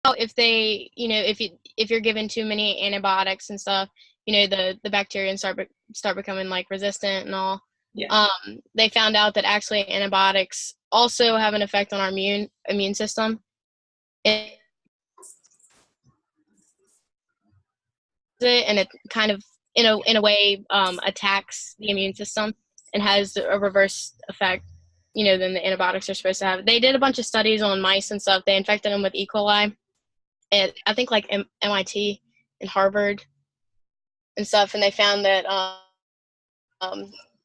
if they, if you're given too many antibiotics and stuff, the bacteria start becoming like resistant and all. Yeah. They found out that actually antibiotics also have an effect on our immune system. And it kind of in a way attacks the immune system and has a reverse effect, than the antibiotics are supposed to have. They did a bunch of studies on mice and stuff. They infected them with E. coli, and I think like MIT and Harvard and stuff, and they found that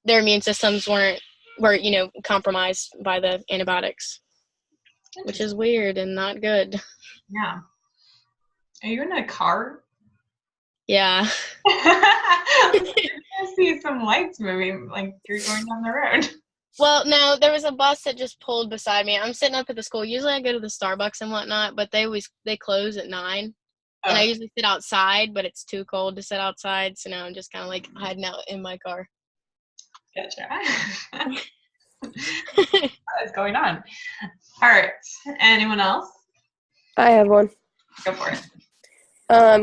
their immune systems were compromised by the antibiotics, which is weird and not good. Yeah. Are you in a car? Yeah. I see some lights moving, like you're going down the road. Well, no, there was a bus that just pulled beside me. I'm sitting up at the school. Usually I go to the Starbucks and whatnot, but they close at 9. And I usually sit outside, but it's too cold to sit outside, so now I'm just kind of like hiding out in my car. Gotcha. What is going on? All right. Anyone else? I have one. Go for it.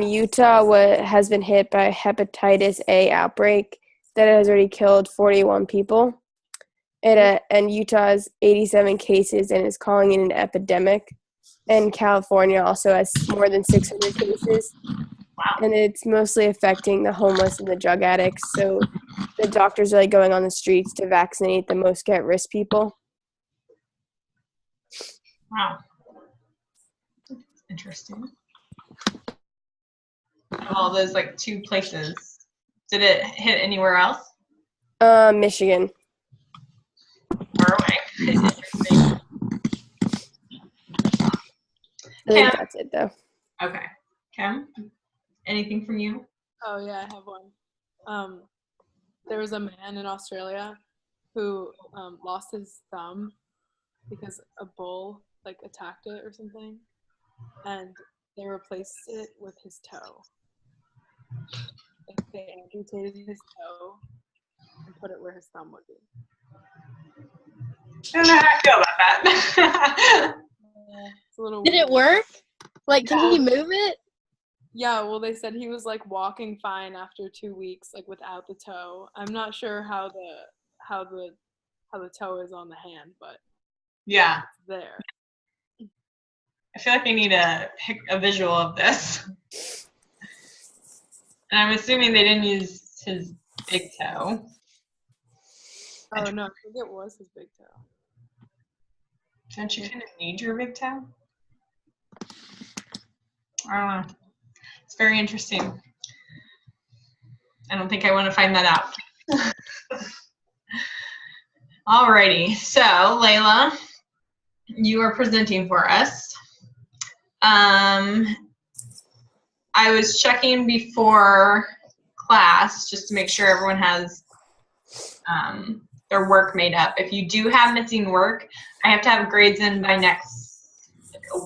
Utah has been hit by a hepatitis A outbreak that has already killed 41 people. And Utah has 87 cases and is calling it an epidemic. And California also has more than 600 cases. Wow. And it's mostly affecting the homeless and the drug addicts. So the doctors are like going on the streets to vaccinate the most at-risk people. Wow. Interesting. All those like 2 places. Did it hit anywhere else? Michigan. Far away. I think that's it, though. Okay. Kim, anything from you? Oh, yeah, I have one. There was a man in Australia who lost his thumb because a bull, like, attacked it or something, and they replaced it with his toe. Like, they amputated his toe and put it where his thumb would be. I don't know how I feel about that. It's a little Did weird. it work? Like, can he move it? Yeah, well, they said he was like walking fine after 2 weeks, like without the toe. I'm not sure how the toe is on the hand, but Yeah. it's there. I feel like I need a visual of this. And I'm assuming they didn't use his big toe. Oh no, I think it was his big toe. Don't you kind of need your big toe? I don't know. It's very interesting. I don't think I want to find that out. Alrighty, so Layla, you are presenting for us. I was checking before class just to make sure everyone has their work made up. If you do have missing work, I have to have grades in by a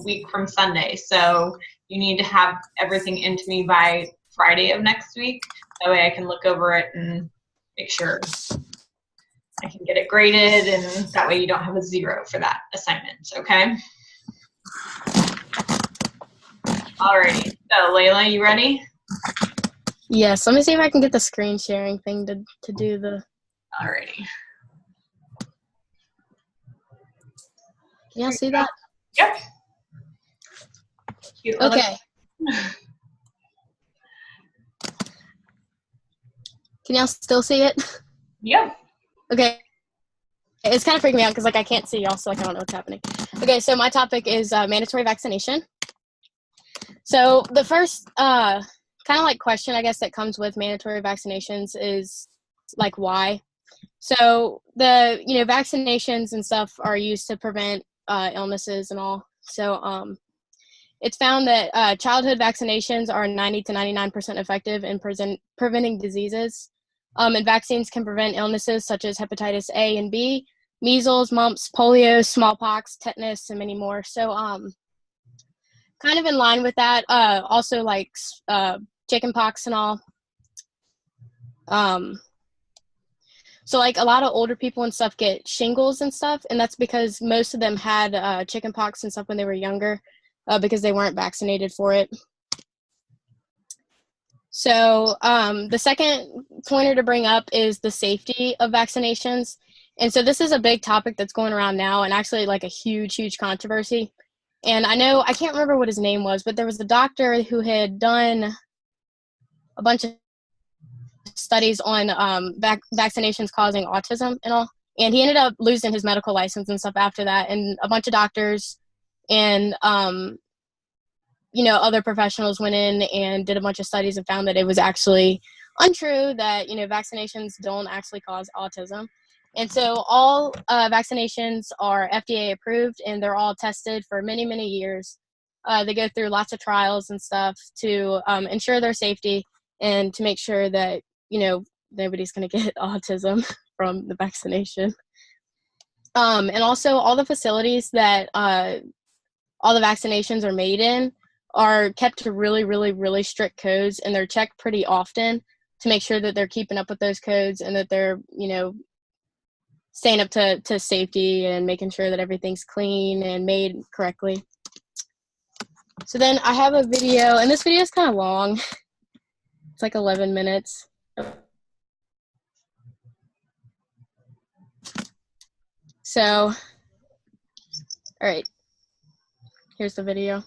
week from Sunday. So you need to have everything into me by Friday of next week. That way I can look over it and make sure I can get it graded, and that way you don't have a 0 for that assignment, okay? Alrighty, so Layla, you ready? Yes, let me see if I can get the screen sharing thing to do the... Alrighty. Can y'all see that? Yep. Okay. Can y'all still see it? Yep. Okay. It's kind of freaking me out because like I can't see y'all, so like I don't know what's happening. Okay, so my topic is mandatory vaccination. So the first kind of like question I guess that comes with mandatory vaccinations is like why. So the vaccinations and stuff are used to prevent illnesses and all. So it's found that childhood vaccinations are 90 to 99% effective in preventing diseases. And vaccines can prevent illnesses such as hepatitis A and B, measles, mumps, polio, smallpox, tetanus, and many more. So kind of in line with that, also like chickenpox and all. So like a lot of older people and stuff get shingles and stuff, and that's because most of them had chickenpox and stuff when they were younger. because they weren't vaccinated for it. So the second pointer to bring up is the safety of vaccinations. And so this is a big topic that's going around now, and actually like a huge, huge controversy. And I know, I can't remember what his name was, but there was a doctor who had done a bunch of studies on vaccinations causing autism and all. And he ended up losing his medical license and stuff after that. And a bunch of doctors and other professionals went in and did a bunch of studies and found that it was actually untrue, that, vaccinations don't actually cause autism. And so all vaccinations are FDA approved, and they're all tested for many, many years. They go through lots of trials and stuff to ensure their safety and to make sure that, nobody's going to get autism from the vaccination. And also all the facilities that all the vaccinations are made in are kept to really, really, really strict codes, and they're checked pretty often to make sure that they're keeping up with those codes and that they're, staying up to safety and making sure that everything's clean and made correctly. So then I have a video, and this video is kind of long. It's like 11 minutes. So, all right, here's the video.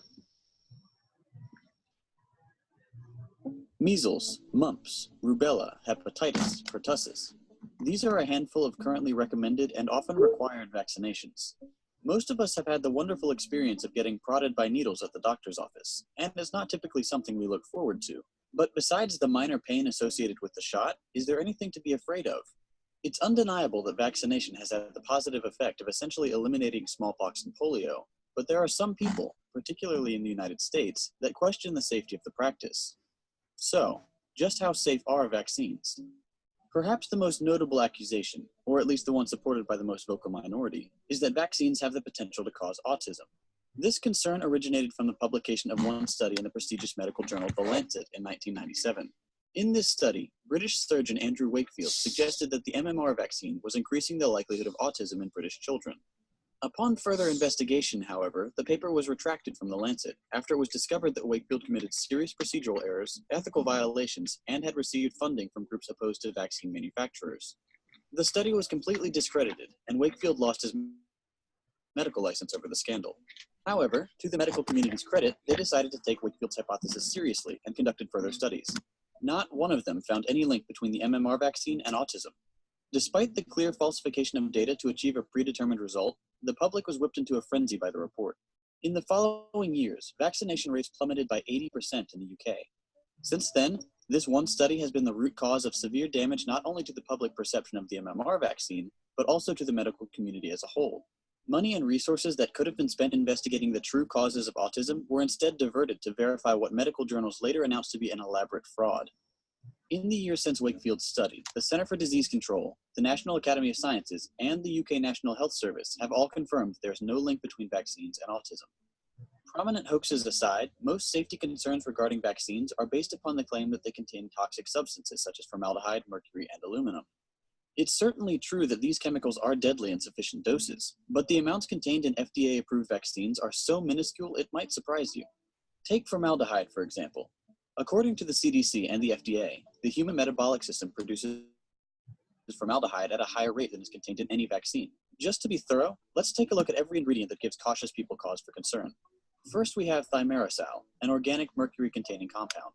Measles, mumps, rubella, hepatitis, pertussis. These are a handful of currently recommended and often required vaccinations. Most of us have had the wonderful experience of getting prodded by needles at the doctor's office, and it's not typically something we look forward to. But besides the minor pain associated with the shot, is there anything to be afraid of? It's undeniable that vaccination has had the positive effect of essentially eliminating smallpox and polio, but there are some people, particularly in the United States, that question the safety of the practice. So, just how safe are vaccines? Perhaps the most notable accusation, or at least the one supported by the most vocal minority, is that vaccines have the potential to cause autism. This concern originated from the publication of one study in the prestigious medical journal The Lancet in 1997. In this study, British surgeon Andrew Wakefield suggested that the MMR vaccine was increasing the likelihood of autism in British children. Upon further investigation, however, the paper was retracted from The Lancet after it was discovered that Wakefield committed serious procedural errors, ethical violations, and had received funding from groups opposed to vaccine manufacturers. The study was completely discredited, and Wakefield lost his medical license over the scandal. However, to the medical community's credit, they decided to take Wakefield's hypothesis seriously and conducted further studies. Not one of them found any link between the MMR vaccine and autism. Despite the clear falsification of data to achieve a predetermined result, the public was whipped into a frenzy by the report. In the following years, vaccination rates plummeted by 80% in the UK. Since then, this one study has been the root cause of severe damage not only to the public perception of the MMR vaccine, but also to the medical community as a whole. Money and resources that could have been spent investigating the true causes of autism were instead diverted to verify what medical journals later announced to be an elaborate fraud. In the years since Wakefield's study, the Center for Disease Control, the National Academy of Sciences, and the UK National Health Service have all confirmed there is no link between vaccines and autism. Prominent hoaxes aside, most safety concerns regarding vaccines are based upon the claim that they contain toxic substances such as formaldehyde, mercury, and aluminum. It's certainly true that these chemicals are deadly in sufficient doses, but the amounts contained in FDA-approved vaccines are so minuscule it might surprise you. Take formaldehyde, for example. According to the CDC and the FDA, the human metabolic system produces formaldehyde at a higher rate than is contained in any vaccine. Just to be thorough, let's take a look at every ingredient that gives cautious people cause for concern. First, we have thimerosal, an organic mercury-containing compound.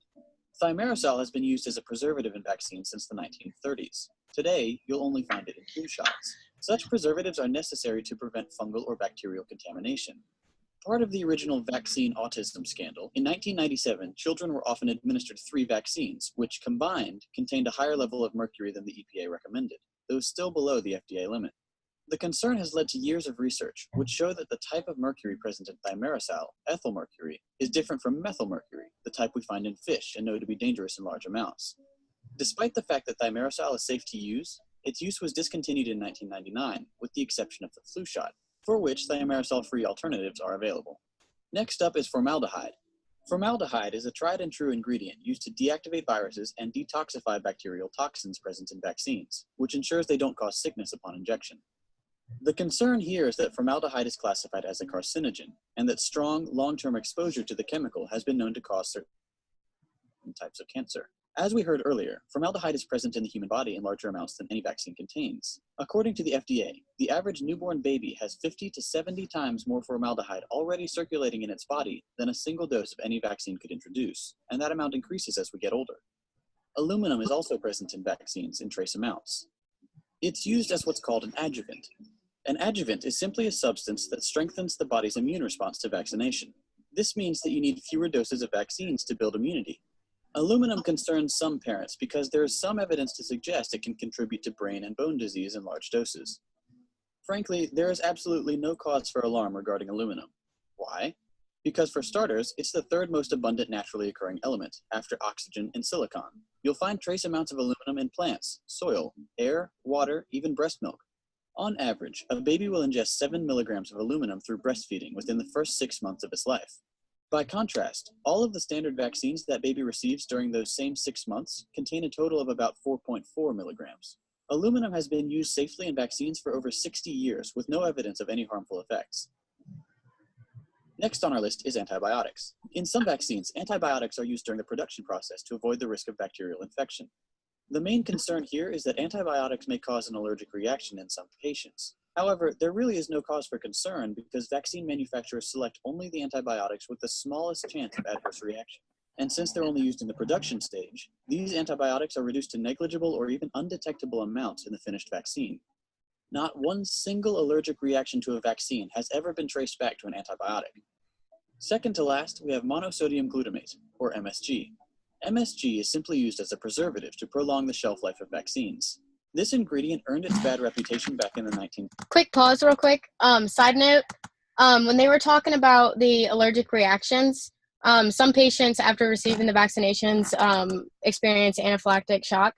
Thimerosal has been used as a preservative in vaccines since the 1930s. Today, you'll only find it in flu shots. Such preservatives are necessary to prevent fungal or bacterial contamination. Part of the original vaccine autism scandal, in 1997, children were often administered 3 vaccines, which combined contained a higher level of mercury than the EPA recommended, though still below the FDA limit. The concern has led to years of research, which show that the type of mercury present in thimerosal, ethyl mercury, is different from methyl mercury, the type we find in fish and know to be dangerous in large amounts. Despite the fact that thimerosal is safe to use, its use was discontinued in 1999, with the exception of the flu shot, for which thimerosal-free alternatives are available. Next up is formaldehyde. Formaldehyde is a tried and true ingredient used to deactivate viruses and detoxify bacterial toxins present in vaccines, which ensures they don't cause sickness upon injection. The concern here is that formaldehyde is classified as a carcinogen, and that strong, long-term exposure to the chemical has been known to cause certain types of cancer. As we heard earlier, formaldehyde is present in the human body in larger amounts than any vaccine contains. According to the FDA, the average newborn baby has 50 to 70 times more formaldehyde already circulating in its body than a single dose of any vaccine could introduce, and that amount increases as we get older. Aluminum is also present in vaccines in trace amounts. It's used as what's called an adjuvant. An adjuvant is simply a substance that strengthens the body's immune response to vaccination. This means that you need fewer doses of vaccines to build immunity. Aluminum concerns some parents because there is some evidence to suggest it can contribute to brain and bone disease in large doses. Frankly, there is absolutely no cause for alarm regarding aluminum. Why? Because for starters, it's the third most abundant naturally occurring element, after oxygen and silicon. You'll find trace amounts of aluminum in plants, soil, air, water, even breast milk. On average, a baby will ingest 7 milligrams of aluminum through breastfeeding within the first 6 months of its life. By contrast, all of the standard vaccines that baby receives during those same 6 months contain a total of about 4.4 milligrams. Aluminum has been used safely in vaccines for over 60 years with no evidence of any harmful effects. Next on our list is antibiotics. In some vaccines, antibiotics are used during the production process to avoid the risk of bacterial infection. The main concern here is that antibiotics may cause an allergic reaction in some patients. However, there really is no cause for concern because vaccine manufacturers select only the antibiotics with the smallest chance of adverse reaction. And since they're only used in the production stage, these antibiotics are reduced to negligible or even undetectable amounts in the finished vaccine. Not one single allergic reaction to a vaccine has ever been traced back to an antibiotic. Second to last, we have monosodium glutamate, or MSG. MSG is simply used as a preservative to prolong the shelf life of vaccines. This ingredient earned its bad reputation back in the 19... Quick pause real quick. Side note, when they were talking about the allergic reactions, some patients after receiving the vaccinations experience anaphylactic shock.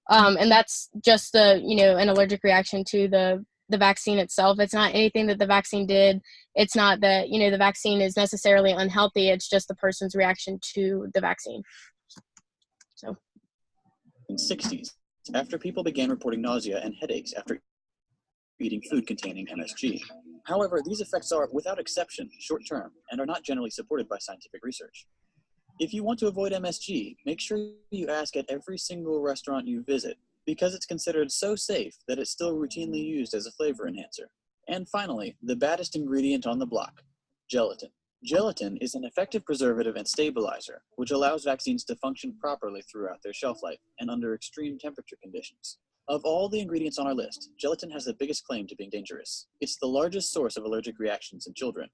And that's just an allergic reaction to the vaccine itself. It's not anything that the vaccine did. It's not that, the vaccine is necessarily unhealthy. It's just the person's reaction to the vaccine. So. In 60s, after people began reporting nausea and headaches after eating food containing MSG. However, these effects are, without exception, short-term and are not generally supported by scientific research. If you want to avoid MSG, make sure you ask at every single restaurant you visit, because it's considered so safe that it's still routinely used as a flavor enhancer. And finally, the baddest ingredient on the block, gelatin. Gelatin is an effective preservative and stabilizer, which allows vaccines to function properly throughout their shelf life and under extreme temperature conditions. Of all the ingredients on our list, gelatin has the biggest claim to being dangerous. It's the largest source of allergic reactions in children.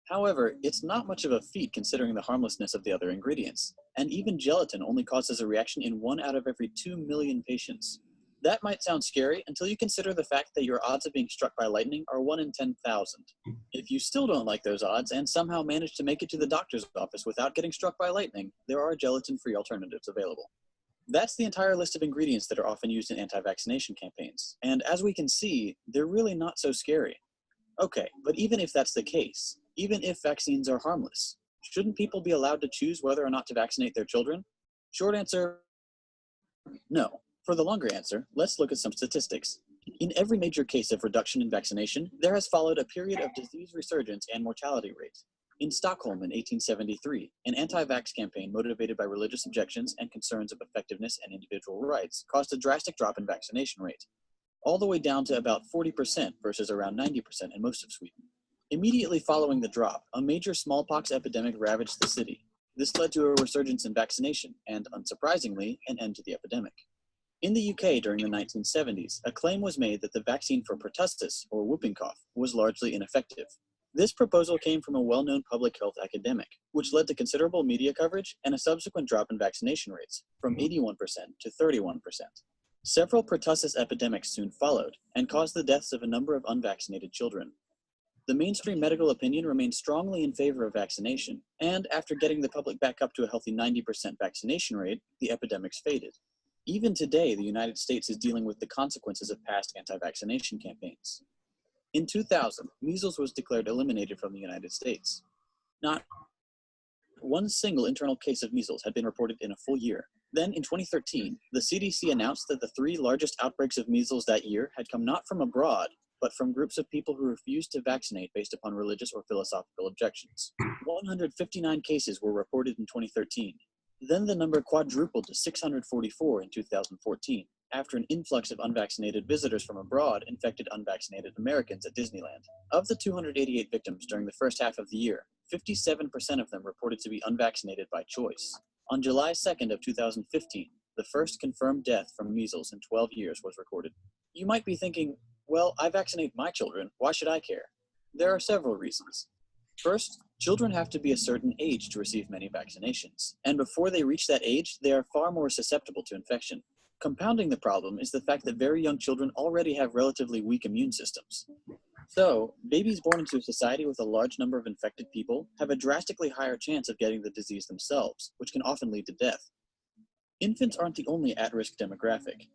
However, it's not much of a feat considering the harmlessness of the other ingredients, and even gelatin only causes a reaction in 1 out of every 2 million patients. That might sound scary until you consider the fact that your odds of being struck by lightning are 1 in 10,000. If you still don't like those odds and somehow manage to make it to the doctor's office without getting struck by lightning, there are gelatin-free alternatives available. That's the entire list of ingredients that are often used in anti-vaccination campaigns, and as we can see, they're really not so scary. Okay, but even if that's the case, even if vaccines are harmless, shouldn't people be allowed to choose whether or not to vaccinate their children? Short answer, no. For the longer answer, let's look at some statistics. In every major case of reduction in vaccination, there has followed a period of disease resurgence and mortality rate. In Stockholm in 1873, an anti-vax campaign motivated by religious objections and concerns of effectiveness and individual rights caused a drastic drop in vaccination rate, all the way down to about 40% versus around 90% in most of Sweden. Immediately following the drop, a major smallpox epidemic ravaged the city. This led to a resurgence in vaccination and, unsurprisingly, an end to the epidemic. In the UK during the 1970s, a claim was made that the vaccine for pertussis, or whooping cough, was largely ineffective. This proposal came from a well-known public health academic, which led to considerable media coverage and a subsequent drop in vaccination rates, from 81% to 31%. Several pertussis epidemics soon followed, and caused the deaths of a number of unvaccinated children. The mainstream medical opinion remained strongly in favor of vaccination, and after getting the public back up to a healthy 90% vaccination rate, the epidemics faded. Even today, the United States is dealing with the consequences of past anti-vaccination campaigns. In 2000, measles was declared eliminated from the United States. Not one single internal case of measles had been reported in a full year. Then, in 2013, the CDC announced that the 3 largest outbreaks of measles that year had come not from abroad, but from groups of people who refused to vaccinate based upon religious or philosophical objections. 159 cases were reported in 2013. Then the number quadrupled to 644 in 2014, after an influx of unvaccinated visitors from abroad infected unvaccinated Americans at Disneyland. Of the 288 victims during the first half of the year, 57% of them reported to be unvaccinated by choice. On July 2nd of 2015, the first confirmed death from measles in 12 years was recorded. You might be thinking, well, I vaccinate my children, why should I care? There are several reasons. First, children have to be a certain age to receive many vaccinations, and before they reach that age, they are far more susceptible to infection. Compounding the problem is the fact that very young children already have relatively weak immune systems. So, babies born into a society with a large number of infected people have a drastically higher chance of getting the disease themselves, which can often lead to death. Infants aren't the only at-risk demographic.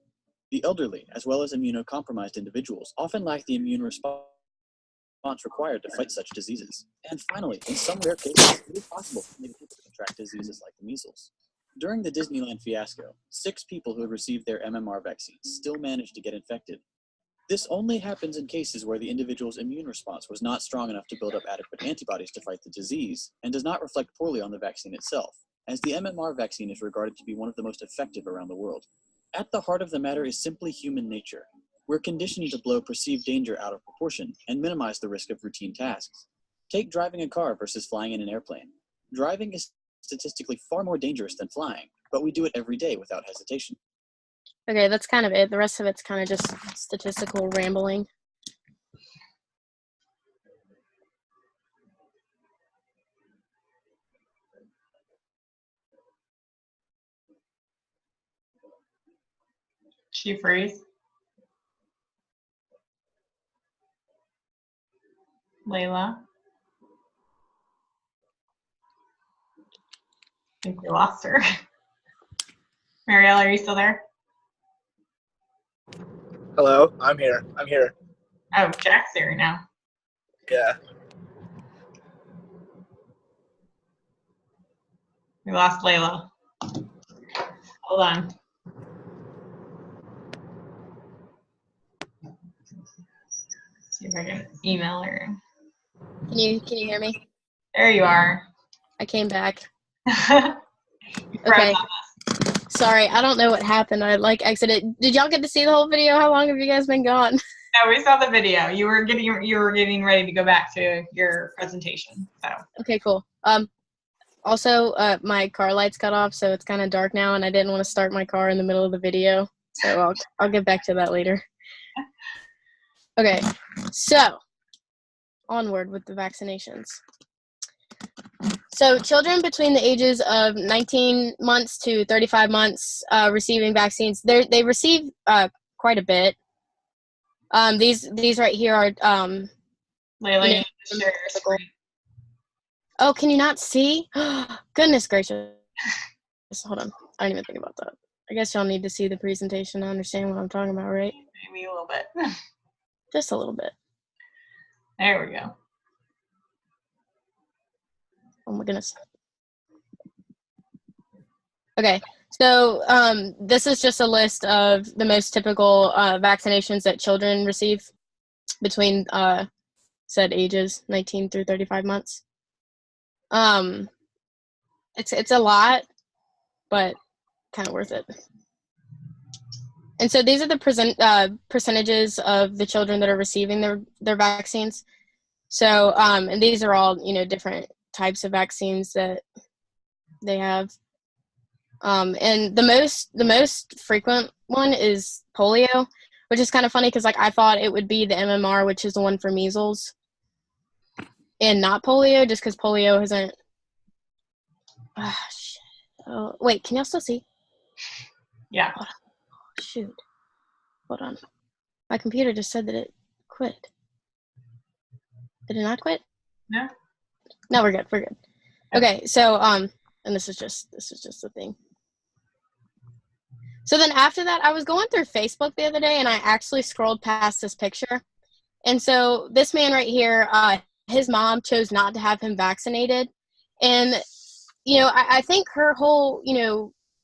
The elderly, as well as immunocompromised individuals, often lack the immune response required to fight such diseases. And finally, in some rare cases, it is possible for many people to contract diseases like the measles. During the Disneyland fiasco, 6 people who had received their MMR vaccines still managed to get infected. This only happens in cases where the individual's immune response was not strong enough to build up adequate antibodies to fight the disease, and does not reflect poorly on the vaccine itself, as the MMR vaccine is regarded to be one of the most effective around the world. At the heart of the matter is simply human nature. We're conditioned to blow perceived danger out of proportion and minimize the risk of routine tasks. Take driving a car versus flying in an airplane. Driving is statistically far more dangerous than flying, but we do it every day without hesitation. Okay, that's kind of it. The rest of it's kind of just statistical rambling. She freeze. Layla. I think we lost her. Marielle, are you still there? Hello, I'm here. Oh, Jack's there now. Yeah. We lost Layla. Hold on. See if I can email her. Can you hear me? There you are. I came back. You froze Okay. on us. Sorry, I don't know what happened. I exited. Did y'all get to see the whole video? How long have you guys been gone? No, we saw the video. You were getting ready to go back to your presentation. So Okay, cool. Also, my car lights cut off, so it's kind of dark now, and I didn't want to start my car in the middle of the video. So I'll get back to that later. Okay, so onward with the vaccinations. So children between the ages of 19 months to 35 months receiving vaccines, they receive quite a bit. These right here are Layla, you need to share your screen. Oh, can you not see? Goodness gracious. Hold on. I didn't even think about that. I guess y'all need to see the presentation to understand what I'm talking about, right? Maybe a little bit. Just a little bit. There we go. Oh my goodness. Okay, so this is just a list of the most typical vaccinations that children receive between said ages, 19 through 35 months. It's a lot, but kind of worth it. And so these are the percentages of the children that are receiving their vaccines. So and these are all different types of vaccines that they have. And the most frequent one is polio, which is kind of funny because I thought it would be the MMR, which is the one for measles, and not polio, just because polio hasn't. Shit. Oh, wait, can y'all still see? Yeah. Oh, shoot. Hold on. My computer just said that it quit. Did it not quit? No. No, we're good. We're good. Okay, so and this is just the thing. So then after that, I was going through Facebook the other day, and I actually scrolled past this picture. And so this man right here, his mom chose not to have him vaccinated. And, I think her whole,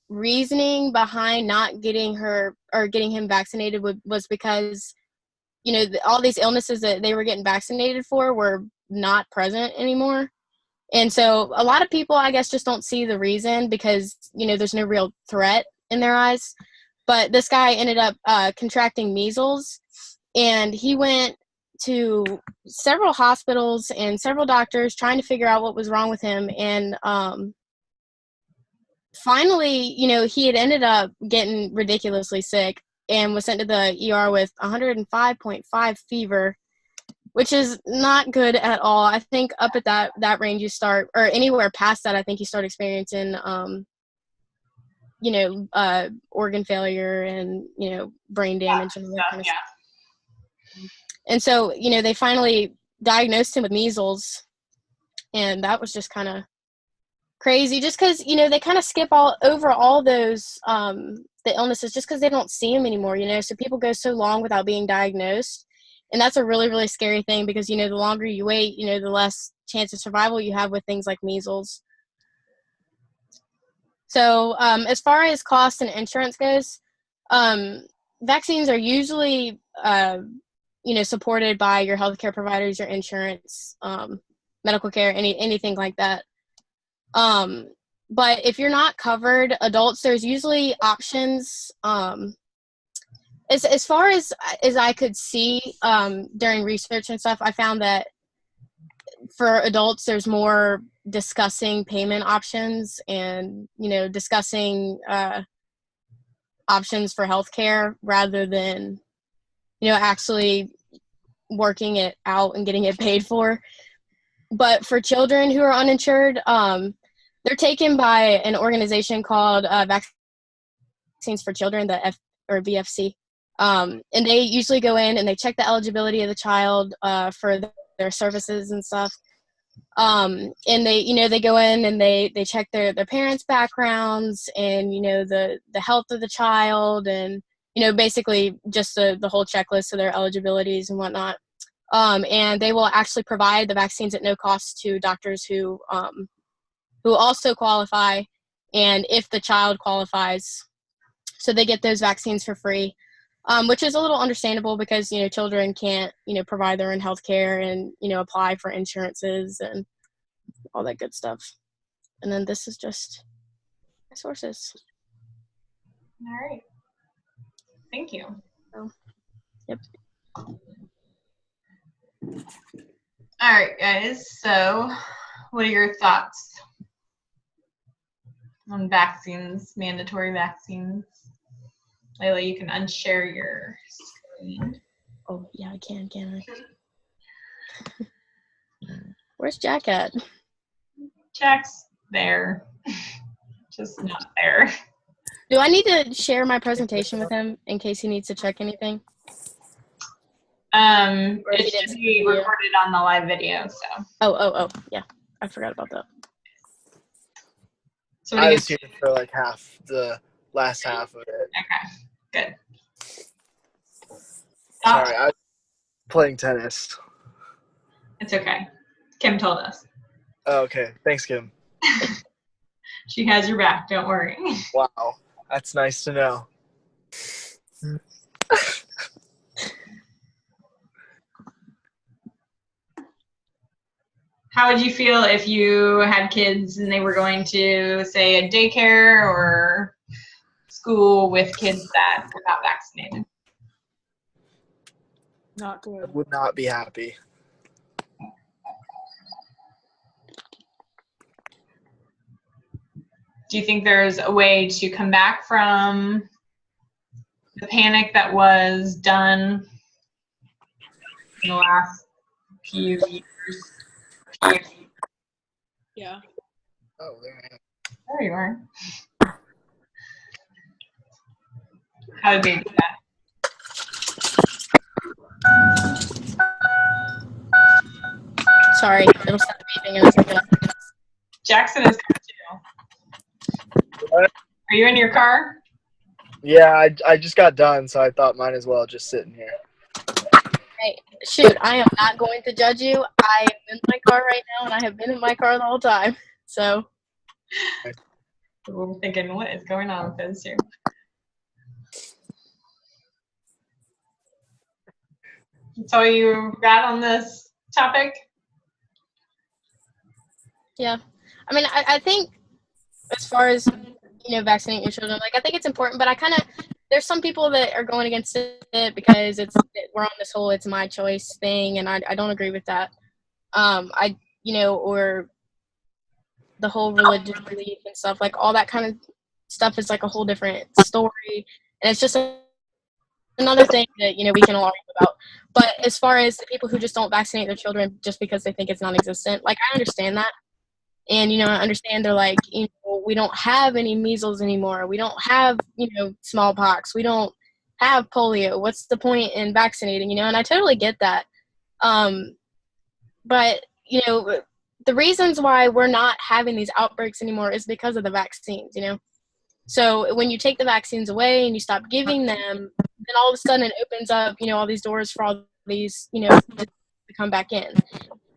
reasoning behind not getting him vaccinated was because all these illnesses that they were getting vaccinated for were not present anymore. And so a lot of people, I guess, just don't see the reason because, there's no real threat in their eyes. But this guy ended up contracting measles, and he went to several hospitals and several doctors trying to figure out what was wrong with him. And finally, he had ended up getting ridiculously sick and was sent to the ER with 105.5 fever, which is not good at all. I think up at that range you start, or anywhere past that, I think you start experiencing, organ failure and, brain damage and all that kind of stuff. And so, they finally diagnosed him with measles, and that was just kind of crazy just because, they kind of skip over all those, the illnesses just because they don't see them anymore, so people go so long without being diagnosed. And that's a really, really scary thing because, the longer you wait, the less chance of survival you have with things like measles. So as far as cost and insurance goes, vaccines are usually, supported by your healthcare providers, your insurance, medical care, anything like that. But if you're not covered, adults, there's usually options. As far as I could see during research and stuff, I found that for adults, there's more discussing payment options and, discussing options for healthcare rather than, actually working it out and getting it paid for. But for children who are uninsured, they're taken by an organization called Vaccines for Children, the VFC. And they usually go in and they check the eligibility of the child for their services and stuff. And they go in and they check their parents' backgrounds and, the health of the child and, basically just the whole checklist of their eligibilities and whatnot. And they will actually provide the vaccines at no cost to doctors who also qualify, and if the child qualifies, so they get those vaccines for free, which is a little understandable because, children can't, provide their own health care and, apply for insurances and all that good stuff. And then this is just my sources. All right. Thank you. So, yep. All right, guys. So what are your thoughts on vaccines, mandatory vaccines? Layla, you can unshare your screen. Oh, yeah, I can I? Where's Jack at? Jack's there, just not there. Do I need to share my presentation with him in case he needs to check anything? It should be recorded on the live video, so. Oh, yeah. I forgot about that. So I was here for like the last half of it. Okay, good. Sorry, I was playing tennis. It's okay. Kim told us. Oh, okay, thanks, Kim. She has your back, don't worry. Wow, that's nice to know. How would you feel if you had kids and they were going to, say, a daycare or school with kids that were not vaccinated? Not I good. would not be happy. Do you think there's a way to come back from the panic that was done in the last few years? Yeah. Oh, there I am. There you are. How did they do that? Sorry, it'll stop beeping in a second. Jackson is coming too. What? Are you in your car? Yeah, I just got done, so I thought might as well just sitting here. Hey, shoot, I am not going to judge you. I am in my car right now, and I have been in my car the whole time. So. We're thinking, what is going on with those two? That's all you got on this topic? Yeah. I mean, I think as far as, vaccinating your children, like, I think it's important, but there's some people that are going against it because we're on this whole it's my choice thing, and I don't agree with that. Or the whole religious belief and stuff, like all that kind of stuff is like a whole different story, and it's just another thing that we can all argue about. But as far as the people who just don't vaccinate their children just because they think it's non-existent, like, I understand that. And I understand they're like, we don't have any measles anymore, we don't have smallpox, we don't have polio, what's the point in vaccinating, and I totally get that. But the reasons why we're not having these outbreaks anymore is because of the vaccines. So when you take the vaccines away and you stop giving them, then all of a sudden it opens up, all these doors for all these, to come back in.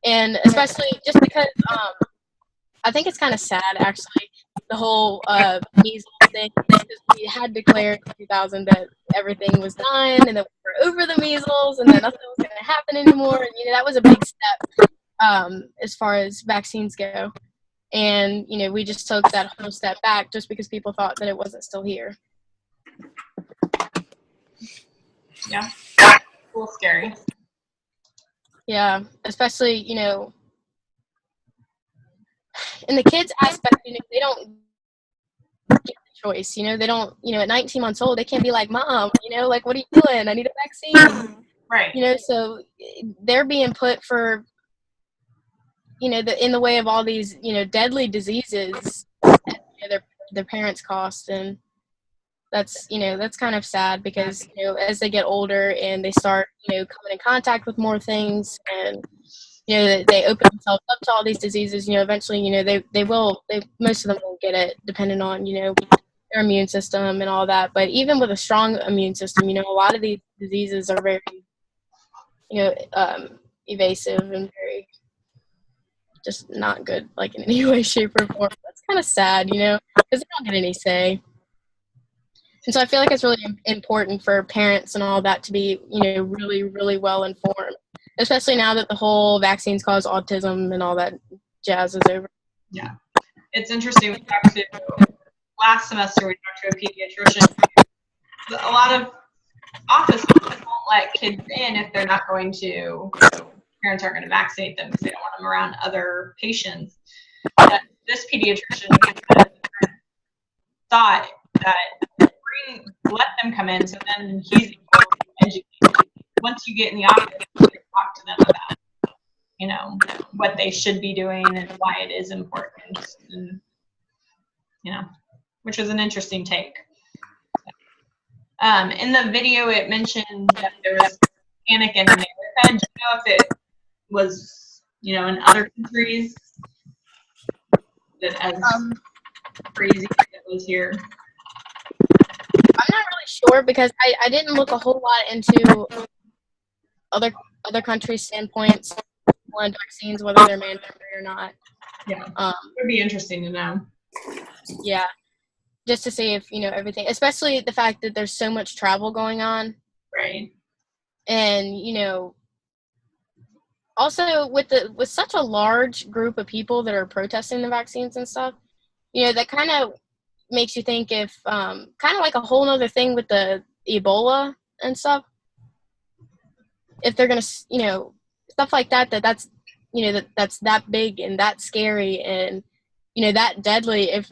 And especially just because I think it's kind of sad, actually, the whole measles thing, because we had declared in 2000 that everything was done and that we were over the measles and that nothing was going to happen anymore. And, that was a big step as far as vaccines go. And, we just took that whole step back just because people thought that it wasn't still here. Yeah. A little scary. Yeah, especially, in the kids aspect, they don't get the choice, they don't, at 19 months old, they can't be like, Mom, like, what are you doing? I need a vaccine. Right. So they're being put for, in the way of all these, deadly diseases that their parents cost. And that's, that's kind of sad because, as they get older and they start, coming in contact with more things, and they open themselves up to all these diseases, eventually, most of them won't get it, depending on, their immune system and all that. But even with a strong immune system, a lot of these diseases are very, evasive and very just not good, like, in any way, shape, or form. That's kind of sad, because they don't get any say. And so I feel like it's really important for parents and all that to be, really, really well informed, especially now that the whole vaccines cause autism and all that jazz is over. Yeah. It's interesting. Last semester, we talked to a pediatrician. A lot of offices won't let kids in if they're not going to, parents aren't going to vaccinate them because they don't want them around other patients. But this pediatrician thought that let them come in, so then he's able to educate. Once you get in the office, you can talk to them about, what they should be doing and why it is important, and, which was an interesting take. In the video, it mentioned that there was panic in America. Do you know if it was, in other countries that as crazy as it was here? I'm not really sure because I didn't look a whole lot into other countries' standpoints on vaccines, whether they're mandatory or not. Yeah, it would be interesting to know. Yeah, just to see if everything, especially the fact that there's so much travel going on. Right. And also with such a large group of people that are protesting the vaccines and stuff, that kind of makes you think if kind of like a whole other thing with the Ebola and stuff, if they're gonna stuff like that's that's that big and that scary and that deadly, if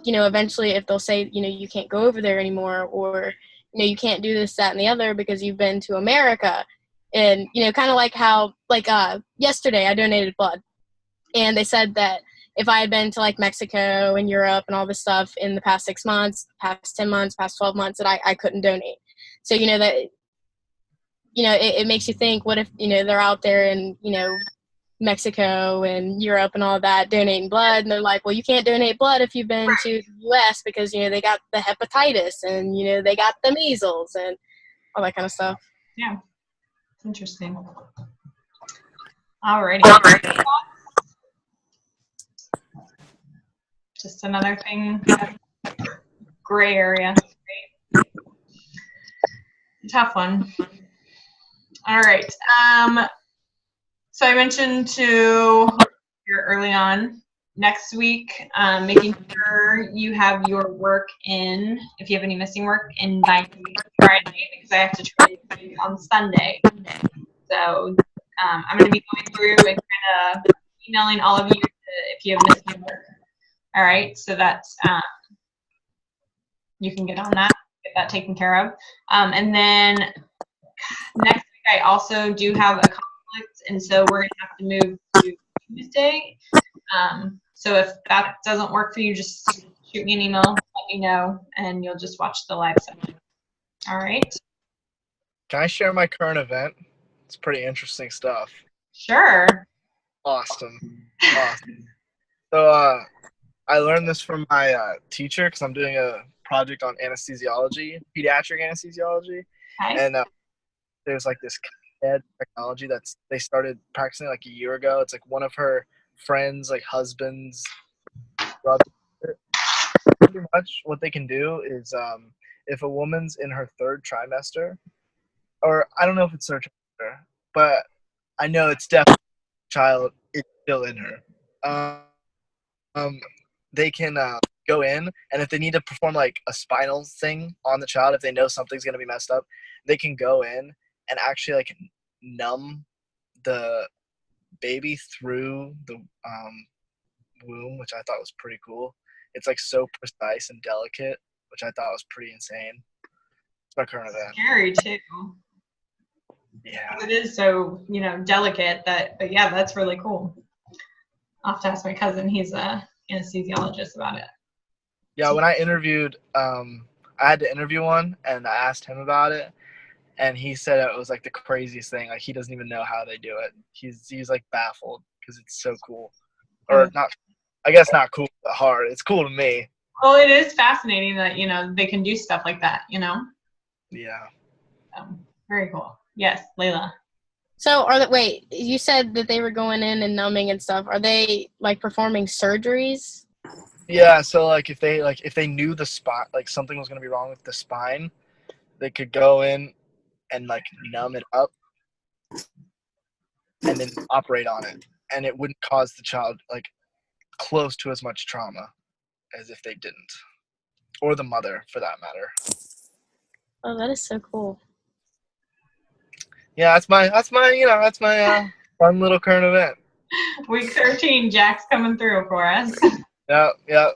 eventually if they'll say you can't go over there anymore, or you can't do this, that, and the other because you've been to America. And kind of like how yesterday I donated blood, and they said that if I had been to like Mexico and Europe and all this stuff in the past 6 months, past 10 months, past 12 months, that I couldn't donate. So, that, it makes you think, what if, they're out there in, Mexico and Europe and all that donating blood, and they're like, well, you can't donate blood if you've been to the U.S. because, they got the hepatitis and, they got the measles and all that kind of stuff. Yeah. Interesting. Alrighty. Just another thing, gray area. Tough one. All right. So I mentioned to here early on next week, making sure you have your work in, if you have any missing work, in by Friday, because I have to try it on Sunday. So I'm going to be going through and kind of emailing all of you if you have missing work. All right. So that's you can get on that, get that taken care of. And then next week I also do have a conflict, and so we're gonna have to move to Tuesday. So if that doesn't work for you, just shoot me an email, let me know, and you'll just watch the live session. All right. Can I share my current event? It's pretty interesting stuff. Sure. Awesome. So I learned this from my teacher because I'm doing a project on anesthesiology, pediatric anesthesiology, Okay. and there's like this technology that's they started practicing like a year ago. It's like one of her friends, like husband's brother. Pretty much what they can do is if a woman's in her third trimester, or I don't know if it's third trimester, but I know it's definitely child is still in her. They can go in, and if they need to perform like a spinal thing on the child, if they know something's gonna be messed up, they can go in and actually like numb the baby through the womb, which I thought was pretty cool. It's like so precise and delicate, which I thought was pretty insane. It's my current event. Scary too. Yeah. It is so, delicate that, but yeah, that's really cool. I'll have to ask my cousin. He's a anesthesiologist about it. Yeah, when I interviewed, I had to interview one, and I asked him about it, and he said it was like the craziest thing. Like he doesn't even know how they do it. He's like baffled because it's so cool, or not. I guess not cool, but hard. It's cool to me. Well, it is fascinating that they can do stuff like that. Yeah. Very cool. Yes, Layla. So wait, you said that they were going in and numbing and stuff. Are they like performing surgeries? Yeah, so like if they knew the spot, like something was gonna be wrong with the spine, they could go in and like numb it up and then operate on it, and it wouldn't cause the child like close to as much trauma as if they didn't, or the mother for that matter. Oh, that is so cool. Yeah, that's my fun little current event. Week 13, Jack's coming through for us. Yeah.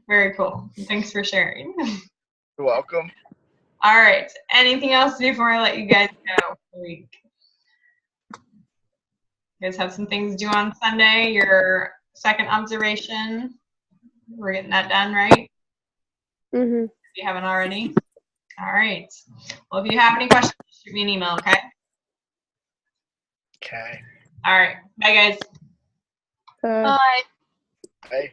Very cool. Thanks for sharing. You're welcome. All right. Anything else before I let you guys go for the week? You guys have some things due on Sunday. Your second observation. We're getting that done, right? Mhm. If you haven't already. All right. Well, if you have any questions, shoot me an email, okay? Okay. All right. Bye, guys. Uh, Bye. Bye.